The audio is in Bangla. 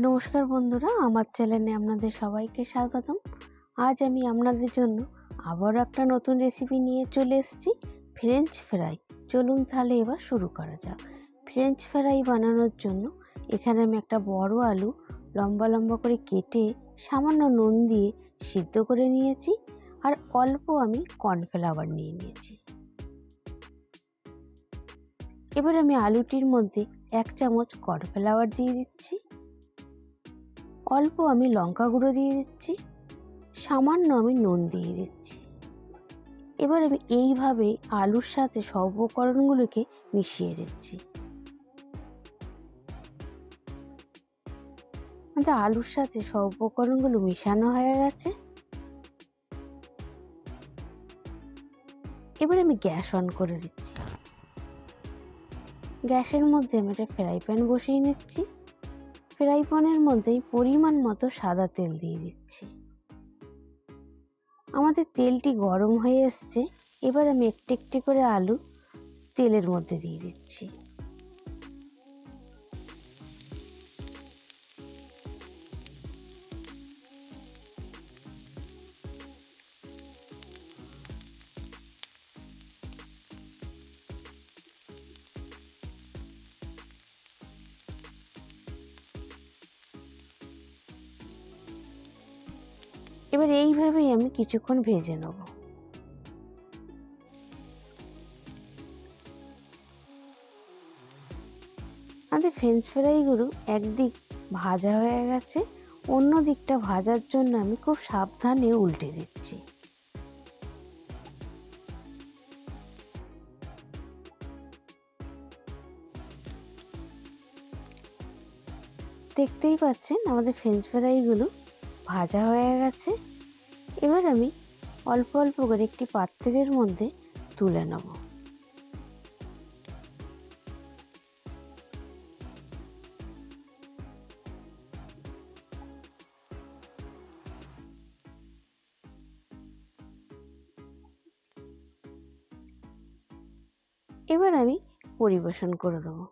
নমস্কার বন্ধুরা, আমার চ্যানেলে আপনাদের সবাইকে স্বাগতম। আজ আমি আপনাদের জন্য আবারও একটা নতুন রেসিপি নিয়ে চলে এসেছি, ফ্রেঞ্চ ফ্রাই। চলুন তাহলে এবার শুরু করা যাক। ফ্রেঞ্চ ফ্রাই বানানোর জন্য এখানে আমি একটা বড় আলু লম্বা লম্বা করে কেটে সামান্য নুন দিয়ে সিদ্ধ করে নিয়েছি, আর অল্প আমি কর্নফ্লাওয়ার নিয়ে নিয়েছি। এবার আমি আলুটির মধ্যে 1 চামচ কর্নফ্লাওয়ার দিয়ে দিচ্ছি, অল্প আমি লঙ্কা গুঁড়ো দিয়ে দিচ্ছি, সামান্য আমি নুন দিয়ে দিচ্ছি। এবার আমি এইভাবে আলুর সাথে সব উপকরণগুলোকে মিশিয়ে দিচ্ছি। আমাদের আলুর সাথে সব উপকরণগুলো মিশানো হয়ে গেছে। এবার আমি গ্যাস অন করে দিচ্ছি। গ্যাসের মধ্যে আমি একটা ফ্রাই প্যান বসিয়ে নিচ্ছি। ফ্রাই প্যানের মধ্যেই পরিমাণ মতো সাদা তেল দিয়ে দিচ্ছি। আমাদের তেলটি গরম হয়ে এসছে। এবার আমি একটি একটি করে আলু তেলের মধ্যে দিয়ে দিচ্ছি। এবার এইভাবেই আমি কিছুক্ষণ ভেজে নেব। আমাদের ফ্রেঞ্চ ফ্রাইগুলো একদিক ভাজা হয়ে গেছে, অন্য দিকটা ভাজার জন্য আমি খুব সাবধানে উল্টে দিচ্ছি। দেখতেই পাচ্ছেন আমাদের ফ্রেঞ্চ ফ্রাইগুলো ভাজা হয়ে গেছে। এবার আমি অল্প অল্প করে একটি পাত্রের মধ্যে তুলে নেব। এবার আমি পরিবেশন করে দেবো।